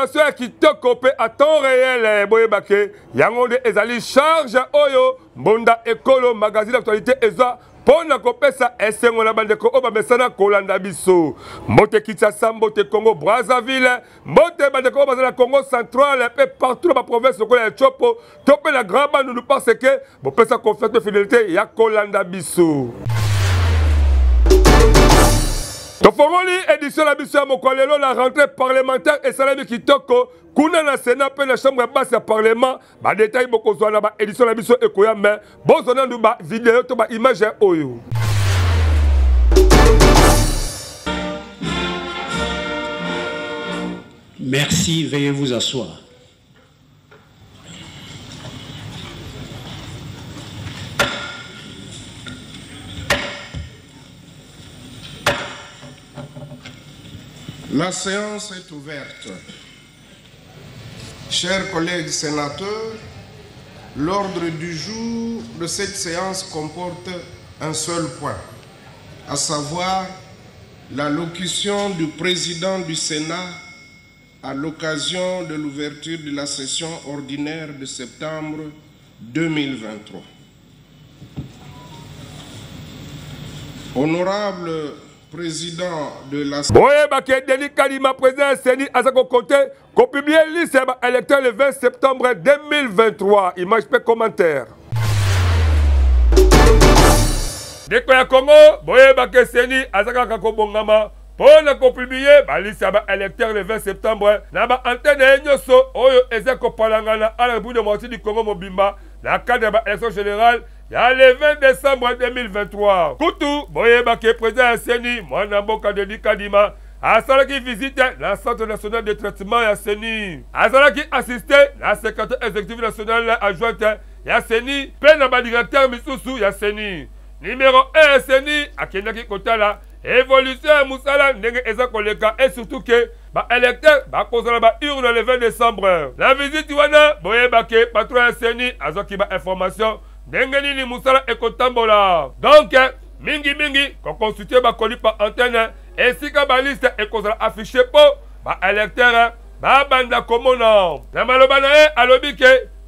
information qui te copie à temps réel. Boyebake, yangonde ezali charge oyo, Mbonda Ekolo, magazine d'actualité eza. Pona kopesa esengo na bandeko oba mesana kolanda biso. Mbote Kinshasa, mbote Congo Brazzaville, mbote bandeko oba na Congo central, et partout dans la province de Kola Chopo, topé la grande bande nous pense que bo pesa confiance de fidélité ya kolanda biso. Tofongoli édition la biso ya mokolelo la rentrée parlementaire et salami kitoko. Kuna na Sénat pe na chambre basse ya parlement ba détail boko zo na ba édition la biso ekoya mais bozona ndu ba vidéo to ba image oyo. Merci, veuillez vous asseoir. La séance est ouverte. Chers collègues sénateurs, l'ordre du jour de cette séance comporte un seul point, à savoir l'allocution du président du Sénat à l'occasion de l'ouverture de la session ordinaire de septembre 2023. Honorable président de la... Boye Baké Denis Kadima, président Séni Azako Conté, qu'on publie liste électeur le 20 septembre 2023. Image pe commentaire. Deko ya Congo, Boye Baké Séni Azaka Kako Bongama, pour qu'on publie la liste électeur le 20 septembre, na ba antenne nyoso oyo ezeko palangana à la bout de moitié du Congo Mobimba, la cadre de l'élection générale. Il y a le 20 décembre 2023. Koutou, Boye Baké, président Séni, Mwanamboka Denis Kadima, Asala qui visite la Centre national de traitement à Séni. Asala qui assiste la secrétaire exécutive nationale adjointe à Séni. Penaba directeur Missoussou à Séni. Numéro 1 Séni, à Kenaki Kotala. Évolution à Moussala, Nenge Ezakoleka. Et surtout que, électeur, Kozala urne le 20 décembre. La visite, Wana, Boye Baké, patron à Séni, Azoki information. Dengeni ni Moussala et Kotambola. Donc, mingi, qu'on constitue Bakoli par antenne, et si ka liste et qu'on a affiché pour électeur, banda komona. Na malobana alobike,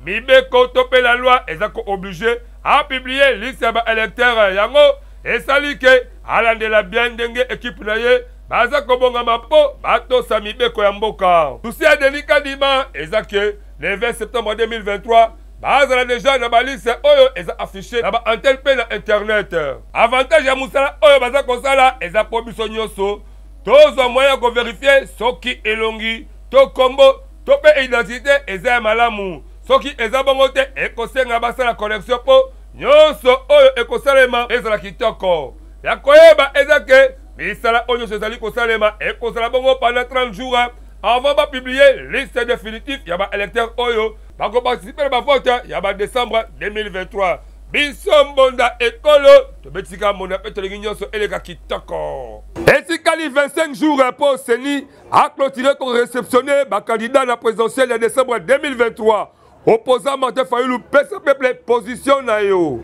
mibeko topé la loi, et ça obligé à publier liste électeur yango, et sali ke, ala de la bien dengue équipe naye, baza kobonga mapo, bato sa mibeko ya mboka. Tousi à Denis Kadima, et ça que, le 20 septembre 2023, Bazala déjà na balise oyo eza affiché na ba antenne pe na internet. Avantage ya Moussala oyo baza kosala eza probiso nyoso. Tozo moyen ko vérifier soki elongi, to kombo, to pe identité eza malamu. Soki eza bongo te ekosenga basala connexion po nyoso oyo ekosalema ezala kitoko. Ya koyeba eza ke misala oyo ezali kosalema ekosala bongo pendant 30 jours avant de publier liste définitive ya ba électeur oyo. Par contre, participer à ma vote, il y a décembre 2023. Bissombonda Ekolo, tu betika mon appel de l'union sur Elega Kitoko. Et si Kali 25 jours pour Séni a clôturé pour réceptionner ma candidat à la présidentielle de décembre 2023. Opposant Martin Fayoulou, peuple position nayo.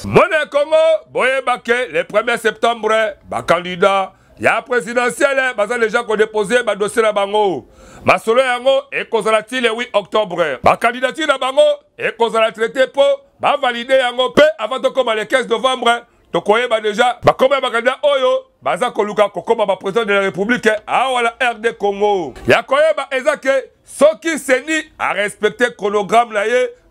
Monnaie Congo, Boye Baké, le 1er septembre, ma candidat. Il y a présidentiel, les gens qui ont déposé le dossier à Bango. Ma solo yango et kozalati le 8 octobre. Ma candidature à Bango et kozala traité pour valider yango pe avant de commencer le 15 novembre. Tokoye déjà comme candidat oyo baza koluka kokoma président de la République à la RD Congo. Ya koyeba ezake soki Séni a respecté chronogramme là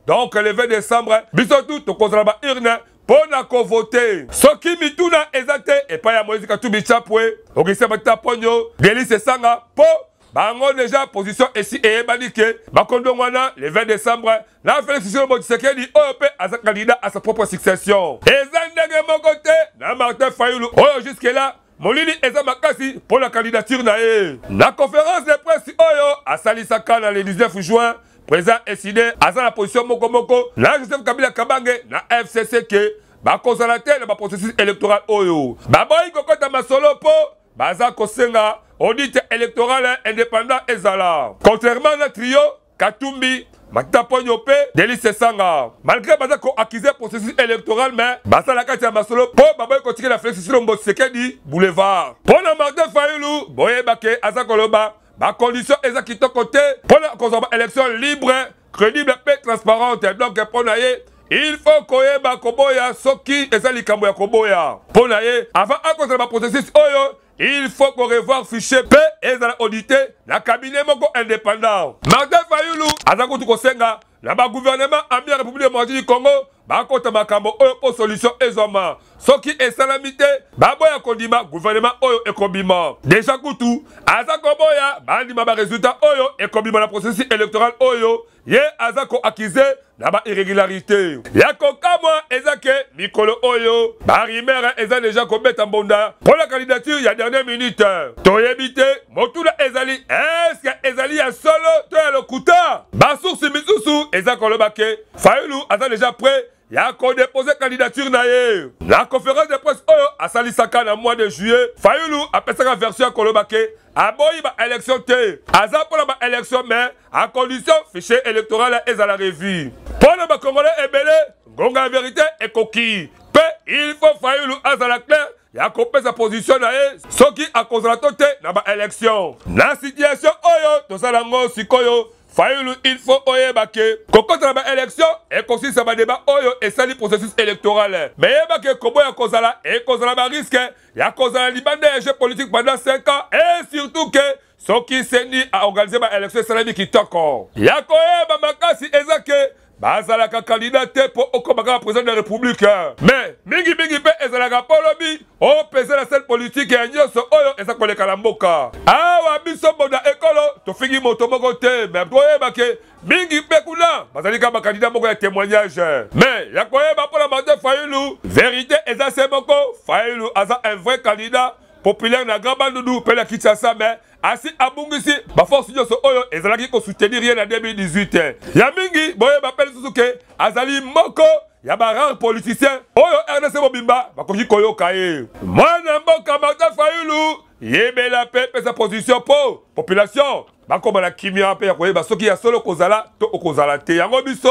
donc le 20 décembre bisotu tokozala ba urne pour voter. Soki mituna ezate et pas ya Moïse Katumbi Chapwe. Okise bata ponyo Délice Sanga po bango déjà position ici et banike bakondongwana le 20 décembre la Félix Tshisekedi OP à sa candidat à sa propre succession. Ezandenge mokote na Martin Fayoulou oyo jusque là Molini eza makasi pour la candidature nae. La conférence de presse oyo a salisaka le 19 juin président décidé à la position moko na Joseph Kabila Kabange na FCC que bakozalate na processus électoral oyo. Baboyi kokota masolo po baza kosenga audit électoral indépendant ezala. Contrairement à trio Katumbi, Matapo Nyope, Delis Sanga. Malgré baza ko accusé processus électoral, mais basa la kati ya masolo po baboy continuer la flexion Mbo Sekedi boulevard. Pona Martin Fayulu, boye bake aza koloba, ba condition eza kitoko te, pona kozoma élection libre, crédible et transparente. Donc pona ye, il faut koyeba koboya soki eza likambo ya koboya. Pona ye, avant akoza ba processus oyo, il faut qu'on revoie fichier P et ça audité la cabinet moko indépendant. Martin Fayulu, azako tu kosenga, la ba gouvernement amia République démocratique du Congo, ba kota makambo oyo pour solution ezoma. Soki esalamité, ba boya kondima gouvernement oyo ekobima. Déjà kutu, azako boya, ba ndima ba résultat oyo ekobima la processus électoral oyo, ye azako accusé na ba irrégularité. Yako kamwa ezake mikolo oyo, ba rimera eza déjà kobeta mbonda pour la candidature ya dernière minute. Toyebite, motula ezali, est-ce que ezali ya solo to ya lokuta? Ba source misusu ezako lobake, Fayulu aza déjà prêt. Ya ko déposé candidature na ye. La conférence de presse oyo asalisaka na mois de juillet. Fayulu apesaka version kolobake. Aboyi ba élection te. Aza pour la élection mais à condition fichier électoral est à la revue. Pour le Congolais ebele, gonga vérité et coquille. Pe il faut Fayulu azala clair. Ya kopé sa position na ye. Soki a cause la tote na ba élection. Na situation oyo to salango sikoyo. Fayulu il faut oyebake kokota na ba élection et consiste à ba débat oyo et sali processus électoral. Mais yebake kobo ya kozala et kozala ba risque ya kozala libande jeu politique pendant 5 ans et surtout que soki seni a organiser ba élection salami kitoko. Ya koyeba makasi ezake bazalaka candidat pour okobaka président de la République. Mais mingi pe ezalaka polobi o pese la scène politique ya nyoso oyo ezakoleka na mboka. Awa biso bonda ekolo to fingi moto moko te mais boyeba ke mingi pe kuna bazalika ba candidat moko ya témoignage. Mais ya koyeba pour la Martin Fayulu vérité ezase moko Fayulu aza un vrai candidat populaire na Grand Bandundu pe la Kinshasa mais asi abungisi ba force nyoso oyo ezalaki ko soutenir rien en 2018. Ya mingi boye ba pele susuke azali moko ya ba rare politicien oyo RDC Mobimba bakoki koyoka ye. Mwana mboka Martin Fayulu yebela pe sa position po population bakoma na kimia pe ya koyeba soki ya solo kozala to okozala te. Yango biso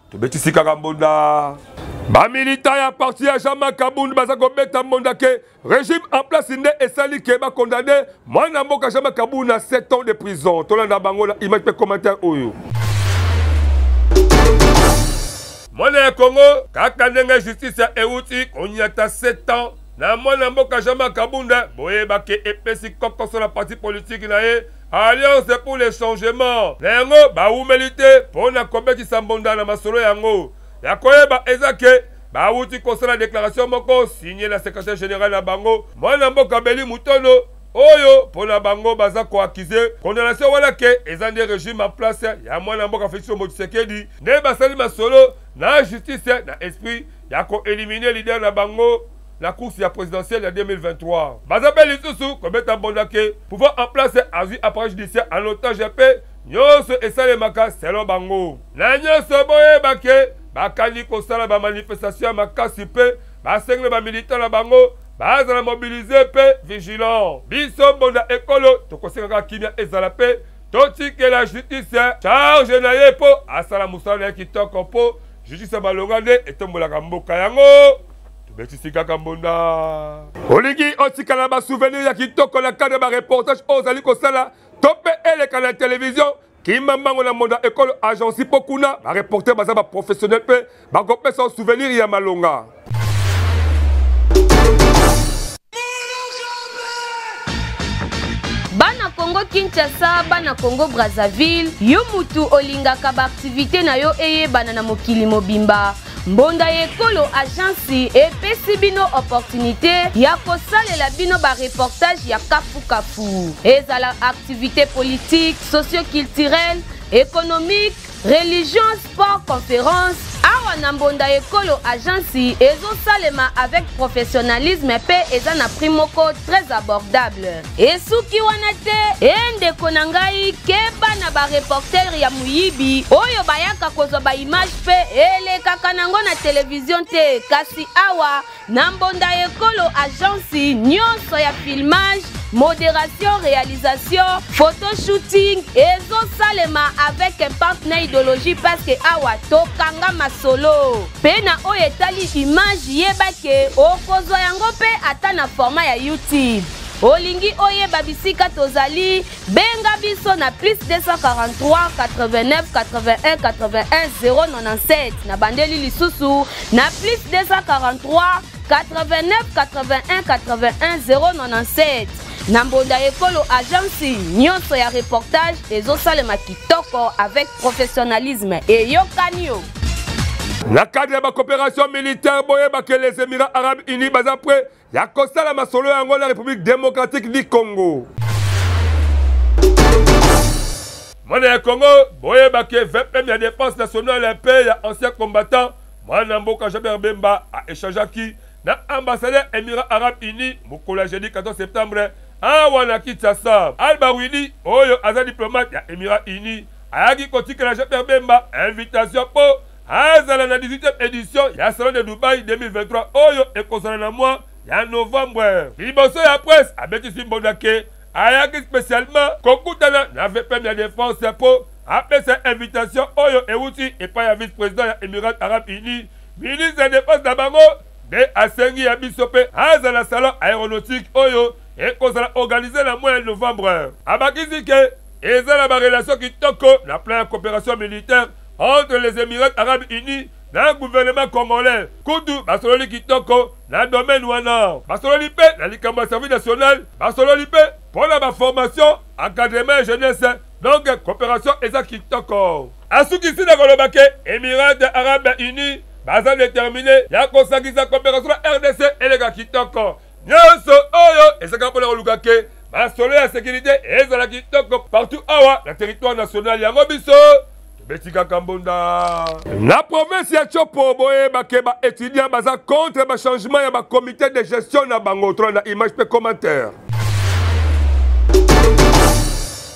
to betisi kaka mbonda. Ba milita ya parti ya Jean-Marc Kabund bazako beta mbonda ke régime en place inde esali ke ba condamné mwana mboka Jean-Marc Kabund na 7 ans de prison. Tolanda bango na image pe commentaire oyo. Mwana ya Congo kaka ndenge justice ya euti konyata 7 ans na mwana mboka Jean-Marc Kabund boyeba ke epesi kokoso na parti politique na ye Alliance pour le changement. Nengo ba humilité pona kobetisa mbonda na masolo yango. Ya koyeba ezake ba wuti kosala déclaration moko signé la secrétaire général na bango mwana mboka Beli Mutono oyo pona bango baza ko accuser condamnation wala ke ezande régime en place ya mwana mboka Félix Tshisekedi ne basali masolo na justice na esprit ya ko éliminer leader na bango la course ya présidentielle ya 2023 baza beli susu kobeta mbondake pouvoir en place azu appareil judiciaire en otage pe nyonso esalemaka selon bango na nyonso boyebake bakani kosala ba manifestation ya makasi pe basengle ba militant na bango bazala mobiliser pe vigilant biso mbonda ekolo tokosengaka kimia ezala pe totike la justice charge na ye po asala musala ya kitoko po justice balonga nde etombolaka mboka yango tobetisi kaka mbonda olingi otikala ba souvenir ya kitoko na cadre ba reportage ozali kosala tope eleka na télévision Kima mango na monda école agence pokuna ba reporter baza ba professionnel pe ba kopé son souvenir ya malonga. Bana Congo Kinshasa, bana Congo Brazzaville, yo mutu olingaka ba activité na yo eye bana na mokili mobimba. Mbonda ekolo agence epesi bino opportunité ya kosalela bino ba reportage ya kafu. Ezala activité politique, socio-culturelle, économique, religion, sport, conférence. Awa na mbonda ekolo agence ezosalema avec professionnalisme pe eza na prix moko très abordable. Esuki wana te endeko na ngai keba na ba reporter ya muyibi oyo bayaka kozwa ba image pe elekaka nango na télévision te kasi awa na mbonda ekolo agence nyonso ya filmage modération, réalisation, photoshooting ezosalema avec un partenaire idéologie parce que awa tokanga masolo. Pena o etali image yebake okozwa yango pe ata na format ya YouTube. Olingi oyeba bisika tozali benga biso na plus 243 89 81 81 097 na bandeli lisusu na plus 243 89 81 81 097 na mbonda ekolo agence nyonso ya reportage ezosalema kitoko avec professionnalisme et yokanio. Na cadre de la coopération militaire, que les Émirats Arabes Unis baza près, ya kosa la masolo yango la République démocratique du Congo. Mwana Congo, que 20e la défense nationale un pays ancien combattant, Mwana Mboka Jaber Bemba a échangé qui na ambassadeur Émirats Arabes Unis, Mukola jeudi 14 septembre, à Wanaki Tassa, Al-Barouini, Oyo Aza diplomate ya Émirats Unis, Ayagi Kotika la Jaber Bemba, invitation pour Azala na 18e édition ya salon de Dubaï 2023 oyo ekozala na mois ya novembre. Liboso ya presse abeti simbondake ayaki spécialement kokutana na VPM ya défense po apesa invitation oyo euti epai ya vice-président ya Émirats Arabes Unis ministre de défense na bango de asengi ya biso pe azala salon aéronautique oyo ekozala organisé na mois ya novembre. Abakisi ke ezala ba relation kitoko na plan ya coopération militaire entre les Émirats Arabes Unis dans le gouvernement congolais. Kudu, Basololi Kitoko, dans le domaine wana. Basololi Pe, dans le service national. Basololi Pe, pour la formation, encadrement et jeunesse. Donc, coopération Eza Kitoko. Asuki Sina Golobake, Émirats Arabes Unis, Bazan déterminé, Yako Sagisa coopération RDC et les gars Kitoko. Nyoso Oyo, et c'est quand on a Lugake, Basololi la sécurité, Eza la Kitoko, partout awa, le territoire national, Yangobiso. Betika Kambonda. La province ya Chopo boye bakeba étudiant baza contre ba changement ya ba comité de gestion na bango na image pe commentaire.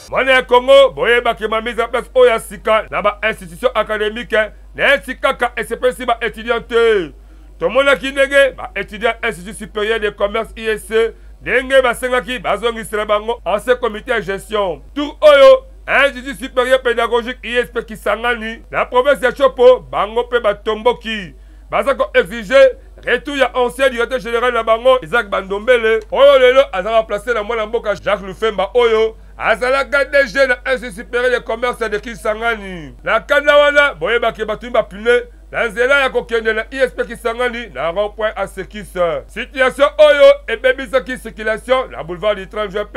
Mwana Congo boye bakeba mise en place oya sika na ba institution académique na sika ka SPC ba étudiante. Tomona kinenge ba étudiant institut supérieur de commerce ISC denge ba sengaki bazongisela bango ancien comité de gestion. Tout oyo Institut supérieur pédagogique ISP Kisangani, la province de Chopo, Bango pe Batomboki. Bazako exige retour ya ancien directeur général de Bango, Isaac Bandombele. Oyo lelo a remplacé la Mwana Mboka Jacques Lufemba Oyo. Azalaka DG na Institut supérieur de commerce de Kisangani. La Kanawana, boye baki batumba pune. La nzela ya kokende na ISP Kisangani, na rond-point à Sekis. Situation Oyo et bebisaki circulation, la boulevard du 30 juin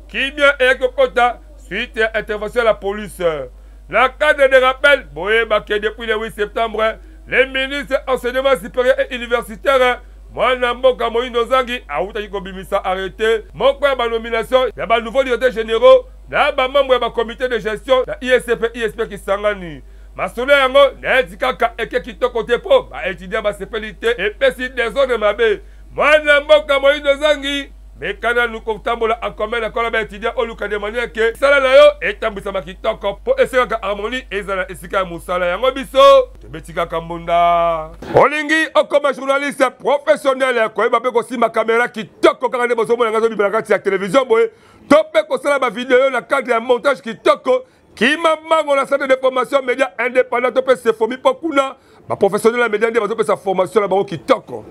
qui vient et Kokota. Suite à intervention de la police. La cadre de rappel, depuis le 8 septembre, les ministres enseignement supérieur et universitaire, Mwana Mboka Moïno Zangi, a Bimisa arrêté, mon point de nomination, il y a un nouveau directeur général, il y a un membre du comité de gestion, de ISP Kisangani. Masole yango, n'indikaka eke kitoko tepo, étudiant ma sépélité, et pécide des zones de Mabé. Mwana Mboka Moïno Zangi, mais quand nous comptons en commun avec les étudiants, on a demandé que ça là est un peu pour essayer d'harmoniser et essayer Moussala yango biso Betika Kambonda. Olingi comme journaliste professionnel ko ba pe ko sima caméra kitoko kanga bozo mo ngazo bibaka ti télévision boye topé ko sala ba vidéo na cadre de montage kitoko qui m'a mango la salle de formation média indépendant topé se formi pokuna ba professionnel média ndé ba sa formation la ba kitoko.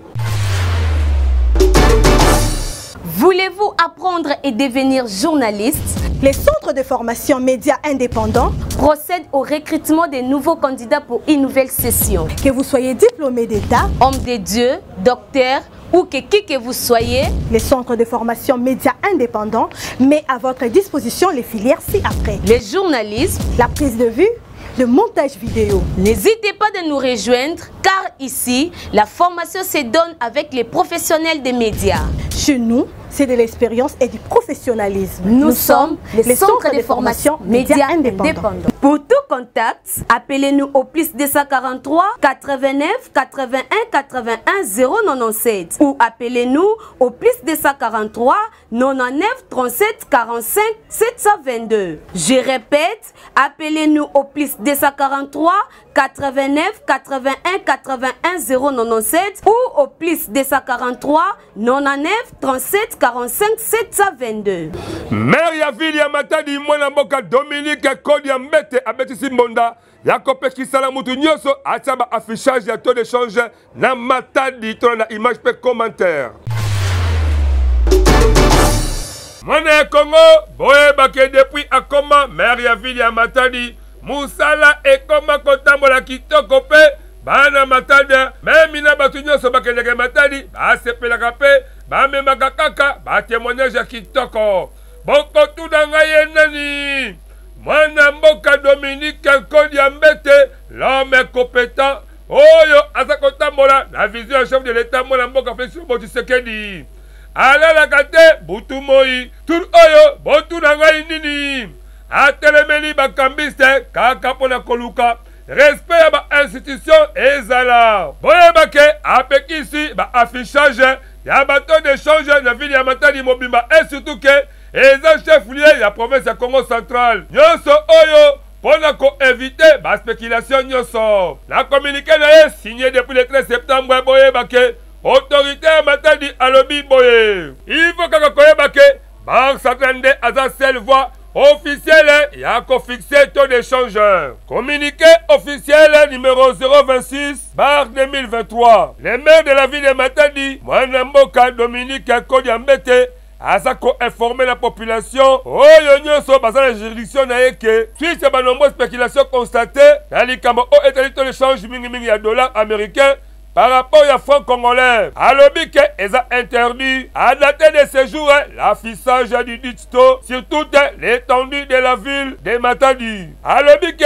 Voulez-vous apprendre et devenir journaliste? Les centres de formation médias indépendants procèdent au recrutement des nouveaux candidats pour une nouvelle session. Que vous soyez diplômé d'État, homme de Dieu, docteur ou qui que vous soyez, les centres de formation médias indépendants met à votre disposition les filières ci-après. Le journalisme, la prise de vue, le montage vidéo. N'hésitez pas de nous rejoindre car ici, la formation se donne avec les professionnels des médias. Chez nous, c'est de l'expérience et du professionnalisme. Nous sommes les centres de formation médias indépendants. Pour tout contacts, appelez-nous au plus 243 89 81 81 097 ou appelez-nous au plus 243 99 37 45 722. Je répète, appelez-nous au plus 243 89 81 81 097 ou au plus 243 99 37 45 722. Maire ya ville ya Matadi mwana mboka Dominique Kodia Mbete abetisi mbonda yakope kisala mutu nyoso atia ba affichage ya taux de change na Matadi to na image pe commentaire. Mwana ya Congo boye bake depuis akoma maire ya ville ya Matadi musala ekoma kotambola kitoko pe bana Matadi même na batu nyoso bakendeke Matadi basepelaka pe bamemaka kaka ba témoignage ya kitoko. Boko tuna ngai nani mwana mboka Dominique Kodia Mbete l'homme compétent oyo aza kotambola la vision ya chef de l'état mwana mboka Félix Tshisekedi alalaka te butu moi tur oyo botuna ngai nini atelemeli bakambiste kaka mpona koluka respect ya ba institution ezala boyebake apekisi ba affichage ya bato d'échange na ville ya Matadi mobimba et surtout que eza chef-lieu ya province ya Congo central nyonso oyo pona ko éviter ba spéculation nyonso na communiqué na ye signé depuis le 13 septembre boyebake autorité ya Matadi alobi boye il faut kaka koyebake banque centrale nde aza seule voie officielle ya ko fixer taux d'échange. Communiqué officiel numéro 026/2023. Le maire de la ville de Matadi, mwana mboka Dominique Kodia Mbete, aza ko informer la population oyo nyonso baza na juridiction na yeke suite ya ba nombreuses spéculations constatées na likambo o etali taux d'échange mingi ya dollars américains par rapport à franc congolais. Alobi que est interdit à dater de ce jour l'affichage du dit taux sur toute l'étendue de la ville de Matadi. Alobi que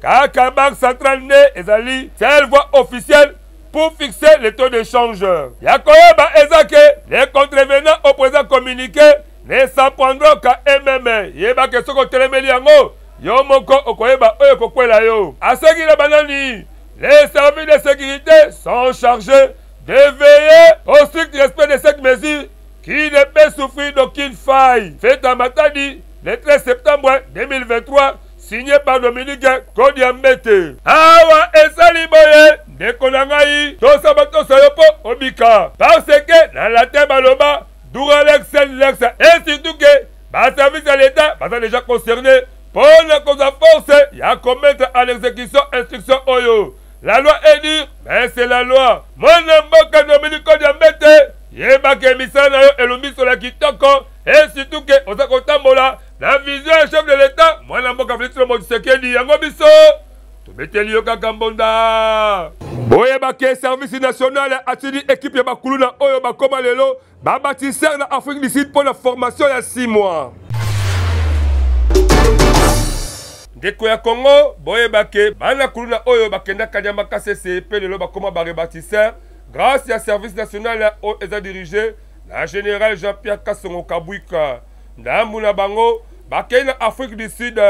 kaka banque centrale ne ezali seule voie officielle pour fixer le taux d'échange. Yakoyeba ezake les contrevenants au présent communiqué ne s'en prendront qu'à eux-mêmes. Yeba que soko telemeli yango yo moko okoyeba oyo kokwela yo. Aseki na banani les services de sécurité sont chargés de veiller au strict respect de cette mesure qui ne peut souffrir d'aucune faille. Fait à Matadi le 13 septembre 2023, signé par Dominique Kodia Mbete. Awa esali boye dekonangai tosabato sayopo obika parce que dans la terre baloba Douralex Lex et surtout que ba service de l'État sont déjà concernés pour la cause à force et à commettre en exécution instruction oyo. La loi est dure, mais c'est la loi. Mon mboka Dominique Kodia Mbete, yebake misala na yo elumbi sur la kitoko, et surtout que oza kotambola la vision du chef de l'État, mwana mboka Félix Tshisekedi yango biso, tobeteli yo kaka mbonda. Boyebake service national atidi équipe ya bakulu na oyo bakoma lelo, babatisseur na Afrique du Sud pour la formation ya 6 mois. Ndeko ya Congo boyebake bana kuluna oyo bakenda kanyamba kasese pe lelo bakoma barebatisseur grâce à service national o eza dirigé na général Jean-Pierre Kasongo Kabwika ndambu na bango bakena Afrique du Sud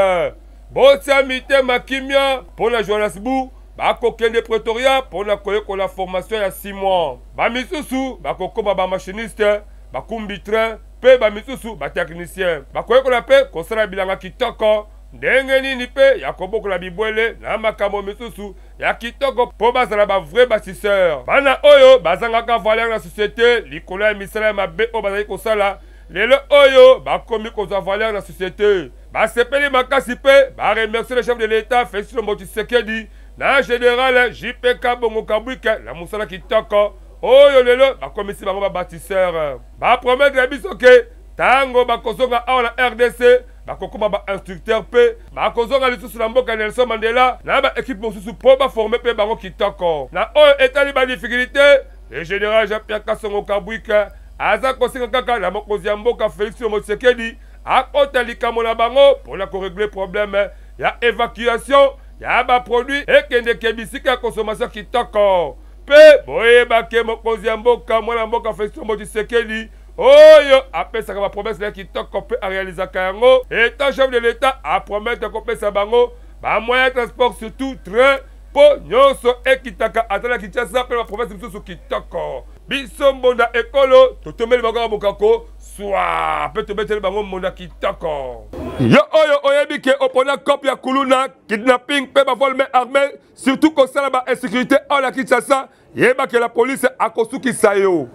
botia mitema kimia pour la Johannesburg bakokende Pretoria pour na koyeko la formation ya 6 mois bamisusu bakokoma ba machiniste bakumbi train pe bamisusu ba technicien bakoyeko la pe kosala bilanga kitoko ndenge nini pe ya kobokola bibwele na makambo misusu ya kitoko po bazala ba vrai bâtisseur bana oyo bazangaka valeur na société likolo ya misala ya mabe oyo bazali kosala lelo oyo bakomi kozwa valeur na société basepeli makasi pe baremercie le chef de l'État Félix Tshisekedi na général JPK Bongo Kabwika na musala kitoko oyo lelo bakomisi bango babâtisseur bapromettre biso ke tango bakozonga awa na RDC bakokoma ba instructeur pe bakozonga lisusu na mboka Nelson Mandela na ba équipe mosusu po baforme pe bango kitoko na oyo etali ba difficulté le général Jean-Pierre Kasongo Kabwika aza kosinga kaka na mokonzi ya mboka Félix Tshisekedi akota likambo na bango mpona korégler problème ya évacuation ya ba produit ekende kebisika consommation kitoko pe boyebake mokonzi ya mboka mwana mboka Félix Tshisekedi oyo apesaka ba promesse na kitoko pe a réalisaka yango étant chef de l'État a promettre kopesa bango ba moyen de transport surtout train po nyonso ekitaka atala Kinshasa pe ba province misusu kitoko biso mbonda ekolo totomeli bango mokako swa pe tobeteli bango mbonda kitoko yo oyo oyebi ke opona cop ya kuluna kidnapping pe ba vol main armée surtout kosala ba insécurité hors la Kinshasa yeba ke la police akosukisa yo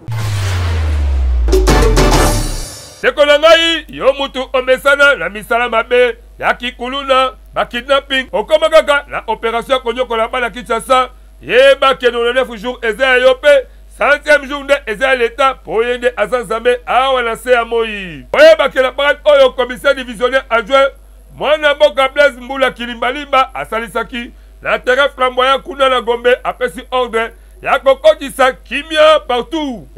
Seko na ngai, yo mutu omesana na misala mabe, ya kikuluna, ba kidnapping, okoma kaka na opération konyoko la bana Kinshasa, yeba ke no 9 jours eza yo pe, 100e jour de eza l'état pour yende azanzambe awa na se ya moi. Oyeba ke la parade oyo commissaire divisionnaire adjoint, mwana mboka Blaise Mbula Kilimbalimba asalisaki, na terrain flamboyant kuna na Gombe apesi ordre, ya kokotisa kimia partout,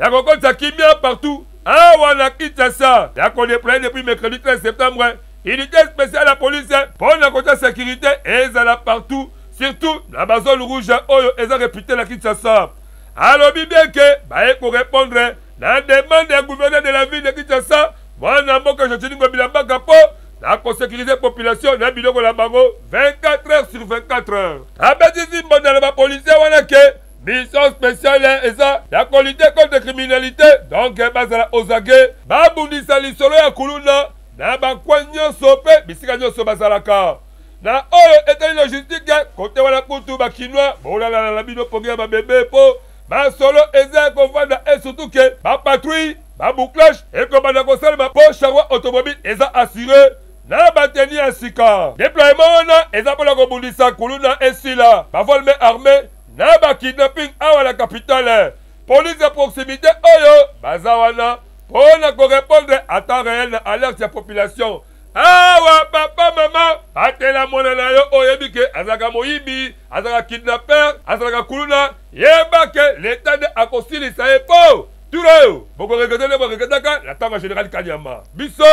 Awa na Kinshasa, ya qu'on déploie depuis mercredi 13 septembre, unité spéciale la police pour la côté sécurité et là partout, surtout dans la zone rouge, oyo est réputé la Kinshasa. Alors bien que, pour répondre, la demande du gouverneur de la ville de Kinshasa, moi n'a pas que je te dis que Bilamba Kapo, la sécuriser la population n'a biloko la bango 24 heures sur 24 heures. Abedisi bonne la police wana ke mission spéciale eza la qualité contre la criminalité donc bazala ozage babundisa lisolo ya kuluna na bakwanyo sope bisika nyoso bazalaka na oyo etali logistique kote wana kutu bakinois bolala la bino pongia ba bébé po ba solo eza kovanda et surtout que ba patrouille ba bouclage et comme na kosala ba po charroi automobile eza assuré na bateni ya sika déploiement wana eza pour la kobundisa kuluna esila ba vol main armée na ba kidnapping awa la capitale police de proximité oyo bazawana pour na répondre à temps réel na alerte ya population awa papa mama atela mona na yo oyebi ke azaka moyibi azaka kidnapper azaka kuluna yeba ke l'état de akosilisa ye po turo boko regretele boko regretaka la tanga général Kanyama biso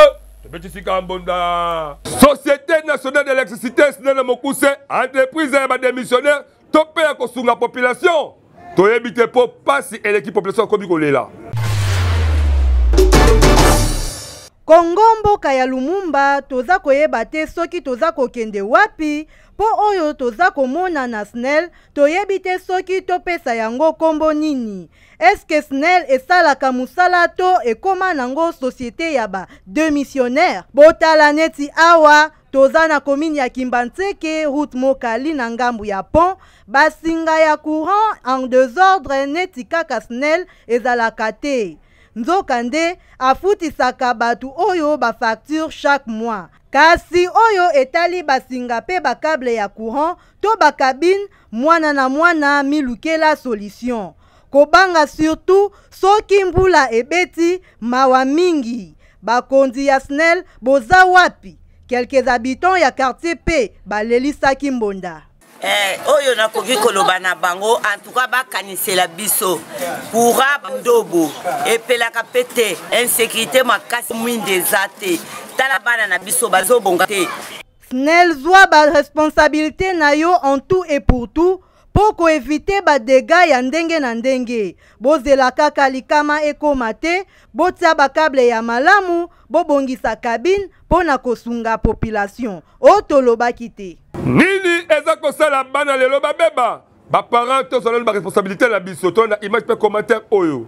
Betisika Mbonda Société nationale d'électricité Snele Mokuse entreprise ya ba démissionnaire topé à kosunga population toyebite po pasi et l'équipe population komi kolela Kongo mboka ya Lumumba toza koyeba te soki toza kokende wapi po oyo toza komona na SNEL toyebi te soki topesa yango kombo nini. Eske SNEL esalaka musala to ekoma nango société ya ba démissionnaire. Botala neti awa toza na komini ya Kimbantseke route Mokali na ngambu ya pont basinga ya courant en désordre neti kaka SNEL ezalaka te. Nzokande afutisaka batu oyo ba facture chaque mois. Kasi oyo etali basinga pe ba câble ya courant to ba cabine mwana na mwana milukela solution. Kobanga surtout soki mbula ebeti mawa mingi. Bakondi ya SNEL boza wapi? Quelques habitants ya quartier P balelisaki Mbonda. Oyo nakoki koloba na bango en tout cas bakanisela biso courant ndobo epelaka pete insécurité makasi mwinde zate tala bana na biso bazobonga te. SNEL zwa ba responsabilité na yo en tout et pour tout pour éviter ba dégâts ya ndenge na ndenge. Bozela kaka likama ekoma te, botia ba câble ya malamu, bobongisa cabine pona kosunga population. Otolobaki te. Nini eza kosala bana lelo babeba ba parents to zona ba responsabilité la biso to na image pe commentaire oyo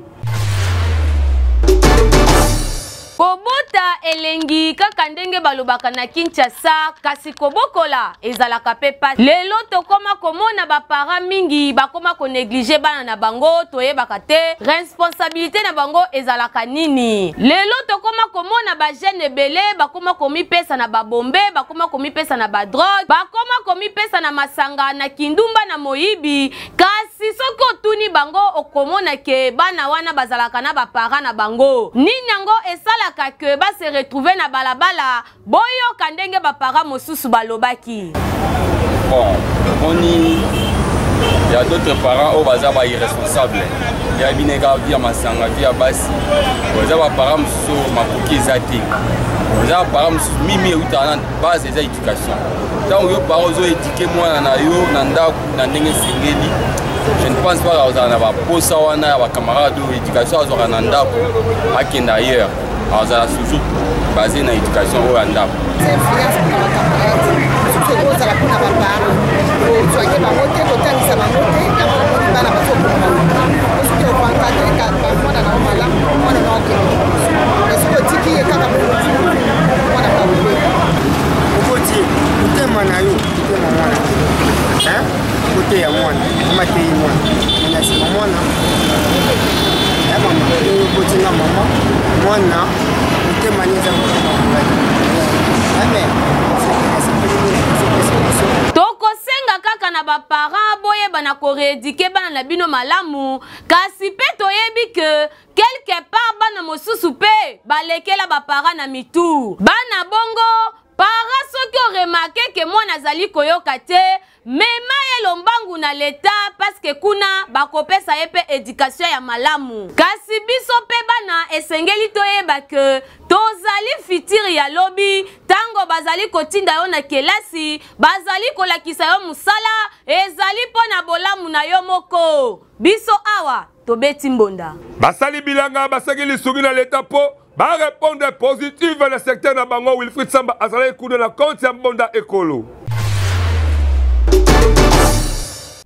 Kobota elengi kaka ndenge balobaka na Kinshasa kasi kobokola ezalaka pe pas lelo tokoma komona ba parents mingi bakoma ko négliger bana na bango toyebaka te responsabilité na bango ezalaka nini lelo tokoma komona ba jeune belé bakoma komipesa na ba bombe bakoma komipesa na ba drogue bakoma komipesa na masanga na kindumba na moyibi kasi soko tuni bango okomona ke bana wana bazalaka na ba parents na bango nini yango esala que ba se retrouver na balabala boyo kandenge ba para mosusu balobaki bon oni il y a d'autres parents au bazar ba irresponsable ya bineka via masanga via basi bazar ba para mosusu makoki zati bazar para mosusu mimi utana base za éducation tant yo parents zo éduquer moi na yo na ndako na ndenge singeli je ne pense pas aux na ba posa wana ba camarades d'éducation aux na ndako akenda ailleurs alors ça toujours basé dans l'éducation au handap. singa mama mwana motema nyeza tokosenga kaka na baparent boyeba na koreedike bana na bino malamu kasi mpe toyebi ke quelque part bana mosusu mpe balekela baparent na mitu bana bongo para soki oremake ke mwana azali koyoka te mema ye lombangu na leta paske kuna bakopesa ye mpe edukation ya malamu kasi biso mpe bana esengeli toyeba ke tozali fitiri ya lobi tango bazali kotinda yo na kelasi bazali kolakisa yo musala ezali mpo na bolamu na yo moko biso awa tobeti mbonda basali bilanga basengeli sungi na leta po ba répondre positive dans le secteur na bango Wilfried Samba azali kuna na compte ya mbonda ekolo.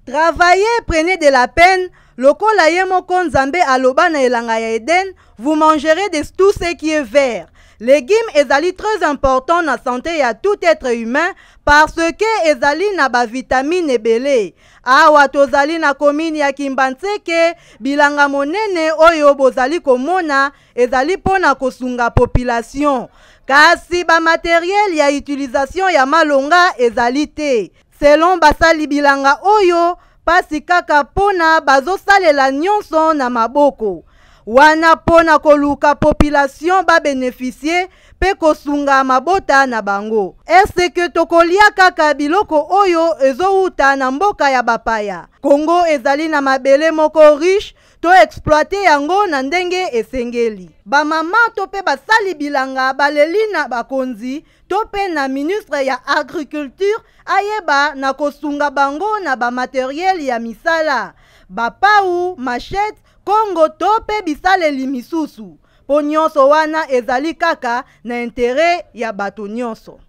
Travaillez, prenez de la peine. Lokola yemoko nzambe aloba na elanga ya Eden, vous mangerez de tout ce qui est vert. Légumes ezali très important na santé ya tout être humain parce que ezali na ba vitamine ebele. Awa tozali na komini ya Kimbantseke bilanga monene oyo bozali komona ezali pona kosunga population. Kasi ba matériel ya utilisation ya malonga ezali te. Selon basali bilanga oyo pasi kaka pona bazosalela nyonso na maboko. Wana pona koluka population ba bénéficier pe kosunga mabota na bango. Est-ce que tokolia kaka biloko oyo ezouta na mboka ya bapaya? Congo ezali na mabele moko riche to exploiter yango na ndenge esengeli. Ba mama to pe basali bilanga baleli na bakonzi to pe na ministre ya agriculture ayeba na kosunga bango na ba matériel ya misala. Bapau, machette, Congo tope bisaleli misusu. Po nyonso wana ezali kaka na intérêt ya bato nyonso.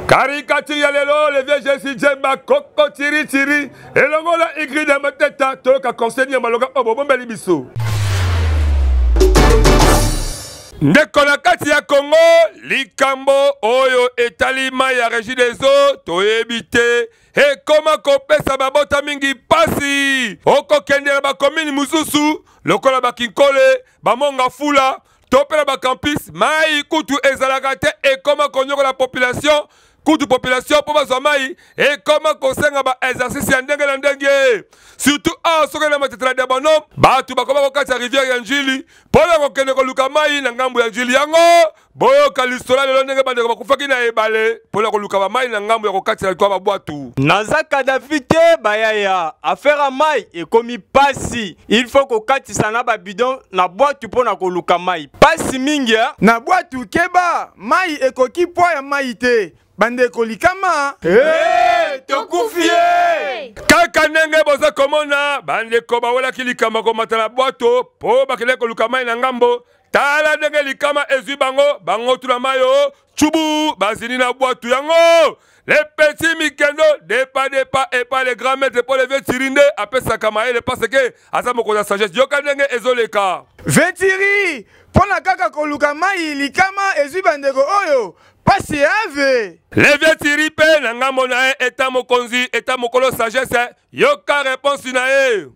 Caricature ya lelo le vieux Jesse Djemba koko tiri tiri elongo la igri de mateta toka conseiller maloga obobombeli biso. Ndeko na kati ya Congo likambo oyo etalima ya régie des eaux toyebite e koma kopesa babota mingi pasi okokendela bakomini mususu lokola bakinkole bamonga fula topela bakampus mai kutu ezalaka te ekoma konyokola population kutu population po bazwa mai ekoma kosenga ba exercice ya ndenge na ndenge surtout soki na matetela ya banom batu bakoma kokati ya rivière ya njili mpona kokende koluka mai na ngambu ya njili yango boyoka listola lelo ndenge bandeko bakufaki na ebale mpona koluka bamai na ngambu ya kokatisa litwa babwatu naza Kadafi te bayaya affaire ya mai ekomi pasi il faut kokatisa na babidon na bwatu mpona koluka mai pasi mingi na bwatu keba mai ekoki po ya mai te bandeko likama tokufie kaka ndenge boza komona bandeko bawelaki likama komata na bwato po bakele koluka mai na ngambo tala ndenge likama ezwi bango tuna mayo chubu bazini na bwatu yango les petits mikendo depa et pas les grands maîtres pour les vetirinde apesaka maele parce que asa mokoza sagesse yoka ndenge ezoleka vetiri pona kaka koluka mai likama ezwi bandeko oyo pasi ave les vetiri pe na ngambo na ye eta mokonzi eta mokolo sagesse yoka réponse na ye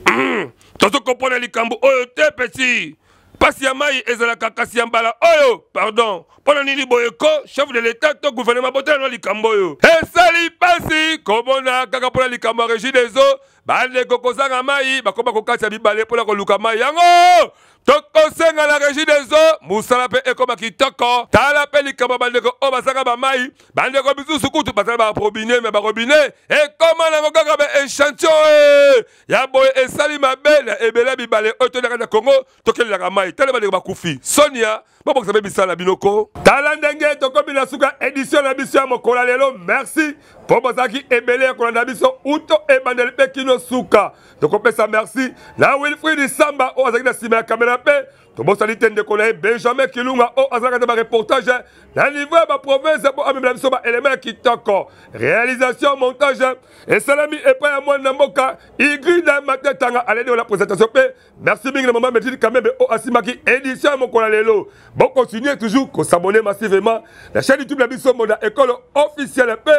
tozo kopona likambo oyo te petit pasi ya mai ezalaka kasi ya mbala oyo pardon pona nini boyeko chef de l'état to gouvernement botela no likambo oyo esali pasi komona kaka pona likambo ya régie des eaux bandeko kozanga mai bakoma kokatisa bibale mpona koluka mai yango tokosenga na régie des eaux musala mpe ekoma kitoko tala mpe likambo bandeko oyo basanga bamai bandeko misusu kutu basala barobine me barobine ekoma nango kaka baéchantillon ya boye esali mabe na ebele bibale oyo tolaka na Congo tokelelaka mai tala bandeko bakufi sonia bobokisa mpe bisala binoko tala ndenge tokomi na suka édition na biso ya mokolo lelo merci po bozalaki ebele ya kolanda biso uto ebandeli mpe kino suka tokopesa merci na Wilfried Samba oyo azalaki na nsima ya kamera mpe tobosali te ndeko na ye Benjamin Kilunga oyo azalaka te bareportage na niveau ya baprovince mpo amemela biso baelema ya kitoko réalisation montage esalami epai ya mwana mboka igrida matetanga aledi la présentation mpe merci mingi na mama Medine Kamembe oyo asimaki édition ya mokolo lelo bokontinue toujours kosabone massivement na chaîne YouTube na biso Monda École officielle mpe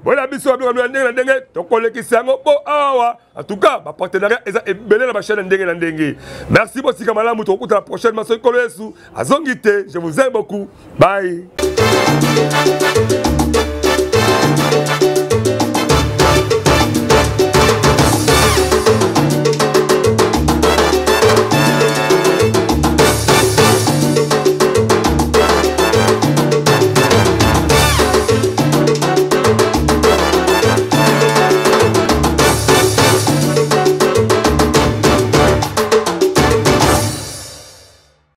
Voilà biso ablo ndenge tokolekisa yango po awa. En tout cas, ba partenariat eza ebele na ba chaîne ndenge na ndenge. Merci bosika malamu tokuta la prochaine maso kolo yesu. Azongite, je vous aime beaucoup. Bye.